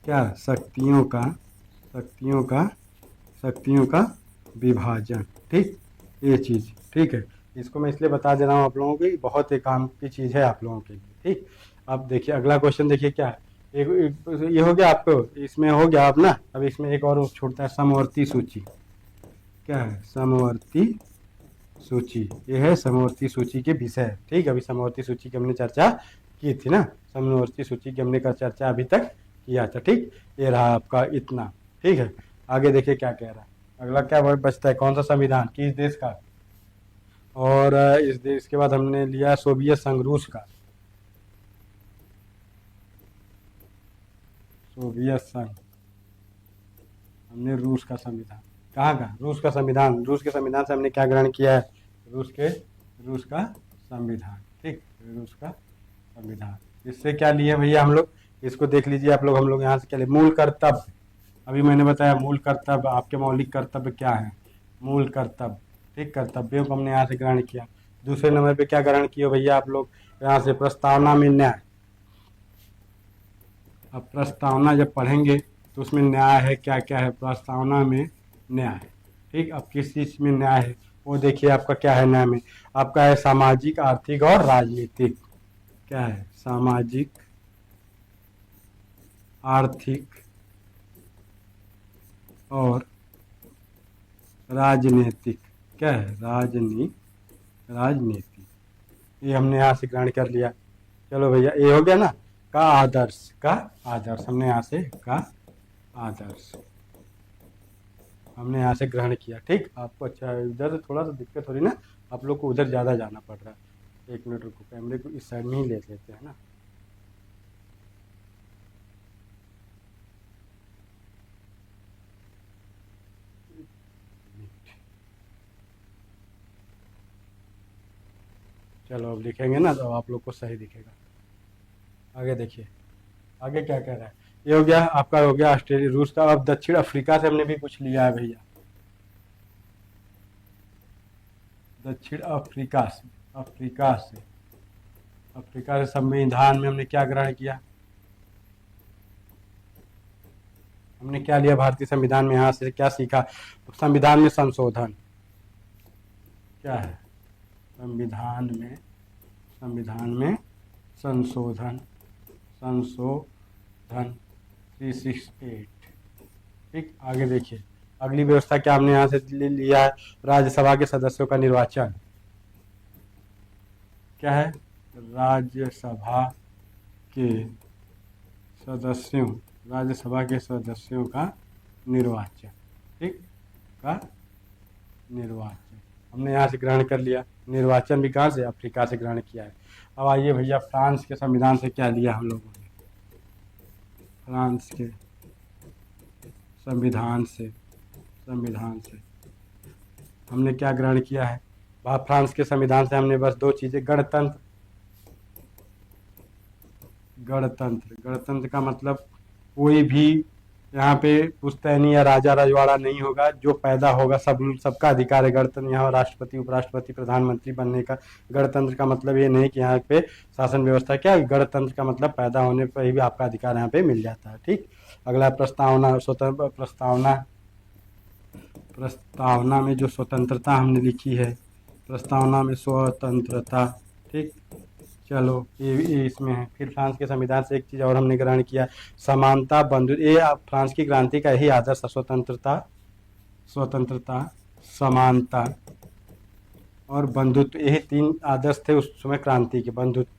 क्या, शक्तियों का विभाजन। ठीक, ये चीज़, ठीक है, इसको मैं इसलिए बता दे रहा हूँ आप लोगों की, बहुत ही काम की चीज़ है आप लोगों के लिए। ठीक, अब देखिए अगला क्वेश्चन देखिए क्या है, ये हो गया आपको, इसमें हो गया आप ना, अब इसमें एक और छूटता है, समवर्ती सूची। क्या है, समवर्ती सूची, ये है समवर्ती सूची के विषय। ठीक, अभी समवर्ती सूची की हमने चर्चा की थी ना, समवर्ती सूची की हमने चर्चा अभी तक किया था। ठीक, ये रहा आपका इतना। ठीक है, आगे देखिए क्या कह रहा है, अगला क्या बचता है, कौन सा संविधान, किस देश का, और इस देश के बाद हमने लिया सोवियत संघ, रूस का, सोवियत संघ, हमने रूस का संविधान, कहाँ का, रूस का संविधान, रूस के संविधान से हमने क्या ग्रहण किया है, रूस का संविधान। ठीक, रूस का संविधान, इससे क्या लिए भैया हम लोग, इसको देख लीजिए आप लोग, हम लोग यहाँ से क्या लिए, मूल कर्तव्य, अभी मैंने बताया मूल कर्तव्य, आपके मौलिक कर्तव्य क्या है, मूल कर्तव्य। ठीक, कर्तव्यों को हमने यहाँ से ग्रहण किया। दूसरे नंबर पे क्या ग्रहण किए भैया आप लोग? यहाँ से प्रस्तावना में न्याय। अब प्रस्तावना जब पढ़ेंगे तो उसमें न्याय है, क्या क्या है प्रस्तावना में? न्याय। ठीक, अब किस चीज में न्याय है वो देखिए। आपका क्या है न्याय में? आपका है सामाजिक, आर्थिक और राजनीतिक। क्या है? सामाजिक, आर्थिक और राजनीतिक। क्या है? राजनीति। ये हमने यहाँ से ग्रहण कर लिया। चलो भैया, ये हो गया ना। का आदर्श, का आदर्श हमने यहाँ से, का आदर्श हमने यहाँ से ग्रहण किया। ठीक, आपको अच्छा है। इधर से थोड़ा सा दिक्कत हो रही ना, आप लोग को उधर ज़्यादा जाना पड़ रहा है। एक मिनट रुको, कैमरे को इस साइड में ही ले लेते हैं ना। चलो अब लिखेंगे ना तो आप लोग को सही दिखेगा। आगे देखिए, आगे क्या कह रहा है। ये हो गया आपका, हो गया ऑस्ट्रेलिया रूस का। अब दक्षिण अफ्रीका से हमने भी कुछ लिया है भैया। दक्षिण अफ्रीका से, अफ्रीका से संविधान में हमने क्या ग्रहण किया? हमने क्या लिया भारतीय संविधान में? यहाँ से क्या सीखा? संविधान में संशोधन। क्या है? संविधान में संशोधन, 368। ठीक, आगे देखिए। अगली व्यवस्था क्या हमने यहाँ से लिया है? राज्यसभा के सदस्यों का निर्वाचन। क्या है? राज्यसभा के सदस्यों, राज्यसभा के सदस्यों का निर्वाचन। ठीक, का निर्वाचन हमने यहाँ से ग्रहण कर लिया। निर्वाचन भी कहाँ से? अफ्रीका से ग्रहण किया है। अब आइए भैया, फ्रांस के संविधान से क्या लिया हम लोगों ने? फ्रांस के संविधान से हमने क्या ग्रहण किया है? फ्रांस के संविधान से हमने बस दो चीजें, गणतंत्र। गणतंत्र का मतलब कोई भी यहाँ पे पुश्तैनी या राजा रजवाड़ा नहीं होगा। जो पैदा होगा सबका अधिकार है। गणतंत्र यहाँ राष्ट्रपति, उपराष्ट्रपति, प्रधानमंत्री बनने का। गणतंत्र का मतलब ये नहीं कि यहाँ पे शासन व्यवस्था, क्या गणतंत्र का मतलब पैदा होने पर ही आपका अधिकार यहाँ पे मिल जाता है। ठीक, अगला प्रस्तावना, स्वतंत्र प्रस्तावना में जो स्वतंत्रता हमने लिखी है, प्रस्तावना में स्वतंत्रता। ठीक, चलो ये इसमें है। फिर फ्रांस के संविधान से एक चीज़ और हमने ग्रहण किया, समानता, बंधु। ये फ्रांस की क्रांति का यही आदर्श, स्वतंत्रता, समानता और बंधुत्व। यही तीन आदर्श थे उस समय क्रांति के। बंधुत्व,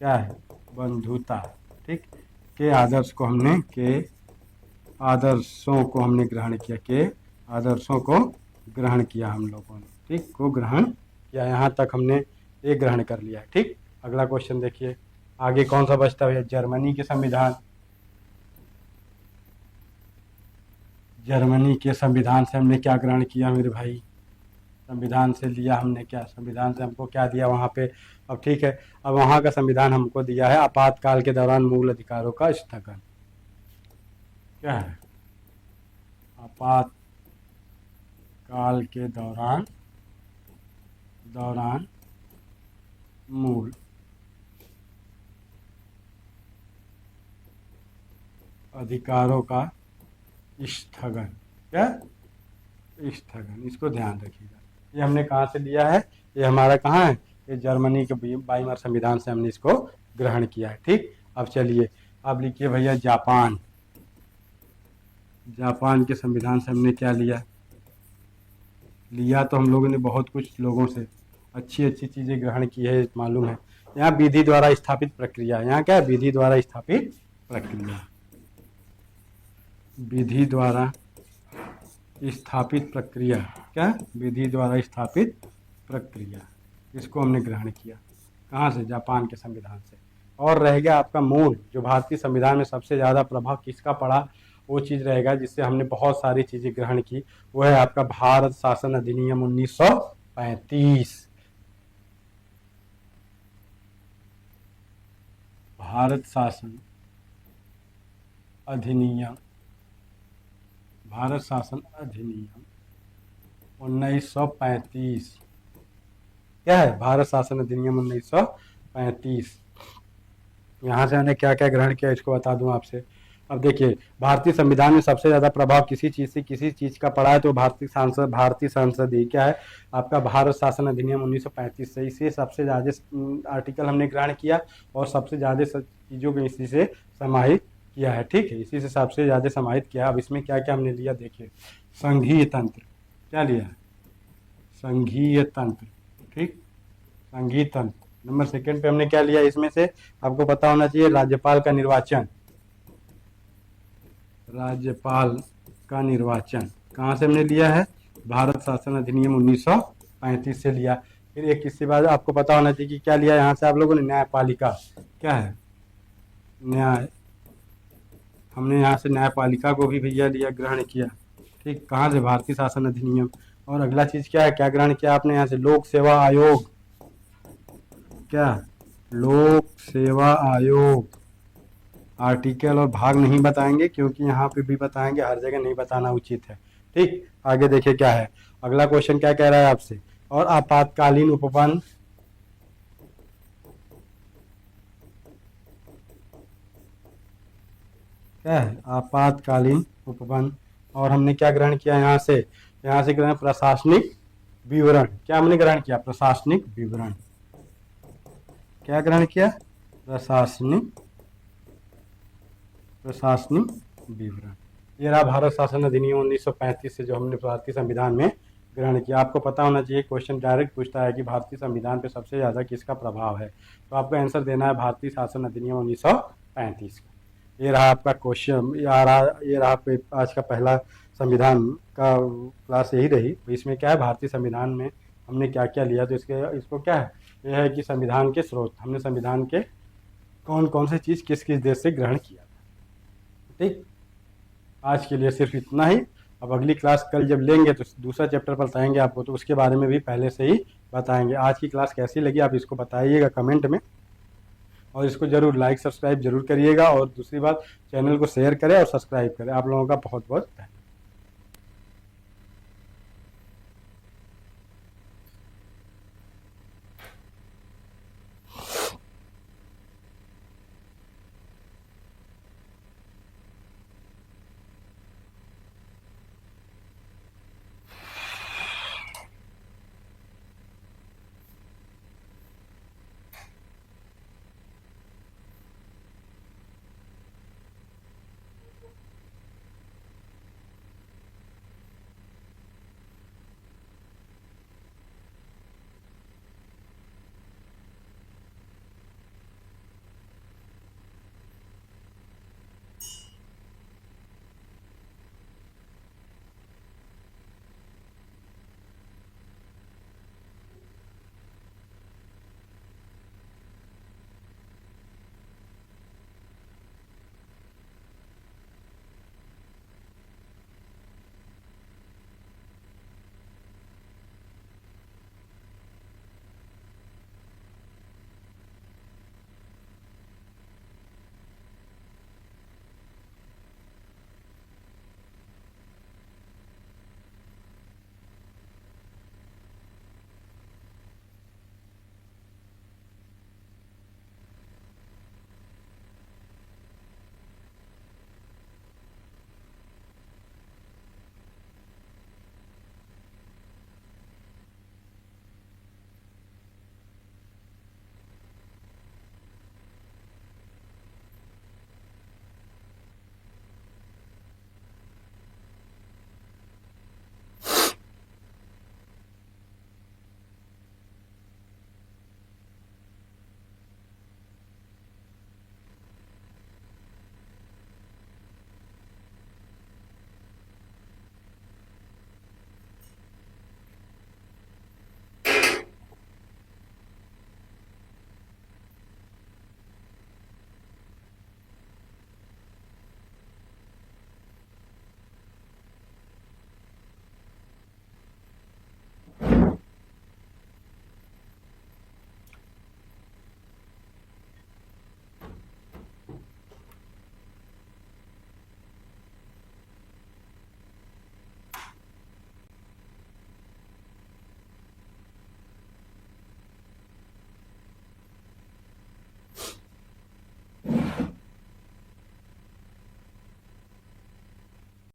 क्या है? बंधुता। ठीक, के आदर्शों को हमने ग्रहण किया। के आदर्शों को ग्रहण किया हम लोगों ने। ठीक, को ग्रहण किया। यहाँ तक हमने ये ग्रहण कर लिया है। ठीक, अगला क्वेश्चन देखिए। आगे कौन सा बचता है? जर्मनी के संविधान। जर्मनी के संविधान से हमने क्या ग्रहण किया मेरे भाई? संविधान से लिया हमने क्या? संविधान से हमको क्या दिया वहाँ पे? अब ठीक है, अब वहाँ का संविधान हमको दिया है आपातकाल के दौरान मूल अधिकारों का स्थगन। क्या है? आपातकाल के दौरान मूल अधिकारों का स्थगन। क्या? स्थगन, इसको ध्यान रखिएगा। ये हमने कहाँ से लिया है? ये हमारा कहाँ है? ये जर्मनी के 22वां संविधान से हमने इसको ग्रहण किया है। ठीक, अब चलिए, अब लिखिए भैया जापान के संविधान से हमने क्या लिया? तो हम लोगों ने बहुत कुछ लोगों से अच्छी अच्छी चीज़ें ग्रहण की है, मालूम है। यहाँ विधि द्वारा स्थापित प्रक्रिया। यहाँ क्या है? विधि द्वारा स्थापित प्रक्रिया। विधि द्वारा स्थापित प्रक्रिया। क्या? विधि द्वारा स्थापित प्रक्रिया। इसको हमने ग्रहण किया। कहाँ से? जापान के संविधान से। और रह गया आपका मूल, जो भारतीय संविधान में सबसे ज़्यादा प्रभाव किसका पड़ा, वो चीज़ रहेगा जिससे हमने बहुत सारी चीज़ें ग्रहण की। वो है आपका भारत शासन अधिनियम 1935। भारत शासन अधिनियम 1935। क्या है, भारत शासन अधिनियम 1935। यहाँ से हमने क्या क्या ग्रहण किया इसको बता दूं आपसे। अब देखिए, भारतीय संविधान में सबसे ज़्यादा प्रभाव किसी चीज़ से किसी चीज़ का पड़ा है तो भारतीय संसद ही क्या है, आपका भारत शासन अधिनियम 1935 से इसे सबसे ज़्यादा आर्टिकल हमने ग्रहण किया और सबसे ज़्यादा चीज़ों को इसी से समाहित किया है। ठीक है, इसी से सबसे ज़्यादा समाहित किया। अब इसमें क्या क्या हमने लिया देखिए, संघीय तंत्र, क्या लिया, संघीय तंत्र। ठीक, संघीय तंत्र। नंबर सेकंड पे हमने क्या लिया इसमें से, आपको पता होना चाहिए, राज्यपाल का निर्वाचन। राज्यपाल का निर्वाचन कहाँ से हमने लिया है, भारत शासन अधिनियम 1935 से लिया। फिर एक इसके बाद आपको पता होना चाहिए कि क्या लिया यहाँ से आप लोगों ने, न्यायपालिका। क्या है, न्याय, हमने यहाँ से न्यायपालिका को भी भैया लिया, ग्रहण किया। ठीक, कहाँ से, भारतीय शासन अधिनियम। और अगला चीज क्या है, क्या ग्रहण किया आपने यहाँ से, लोक सेवा आयोग। क्या, लोक सेवा आयोग। आर्टिकल और भाग नहीं बताएंगे क्योंकि यहाँ पे भी बताएंगे, हर जगह नहीं बताना उचित है। ठीक, आगे देखिए क्या है, अगला क्वेश्चन क्या कह रहा है आपसे, और आपातकालीन उपबंध। क्या है, आपातकालीन उपबंध। और हमने क्या ग्रहण किया यहाँ से ग्रहण प्रशासनिक विवरण। क्या हमने ग्रहण किया, प्रशासनिक विवरण। क्या ग्रहण किया, प्रशासनिक विवरण। ये रहा भारत शासन अधिनियम 1935 से जो हमने भारतीय संविधान में ग्रहण किया। आपको पता होना चाहिए, क्वेश्चन डायरेक्ट पूछता है कि भारतीय संविधान पे सबसे ज़्यादा किसका प्रभाव है, तो आपको आंसर देना है भारतीय शासन अधिनियम 1935 का। ये रहा आपका क्वेश्चन, ये रहा आज का पहला संविधान का क्लास यही रही। तो इसमें क्या है, भारतीय संविधान में हमने क्या क्या लिया, तो इसको क्या है, यह है कि संविधान के स्रोत, हमने संविधान के कौन कौन से चीज़ किस किस देश से ग्रहण किया। ठीक, आज के लिए सिर्फ इतना ही। अब अगली क्लास कल जब लेंगे तो दूसरा चैप्टर बताएंगे आपको, तो उसके बारे में भी पहले से ही बताएंगे। आज की क्लास कैसी लगी आप इसको बताइएगा कमेंट में, और इसको जरूर लाइक सब्सक्राइब जरूर करिएगा। और दूसरी बात, चैनल को शेयर करें और सब्सक्राइब करें। आप लोगों का बहुत बहुत धन्यवाद।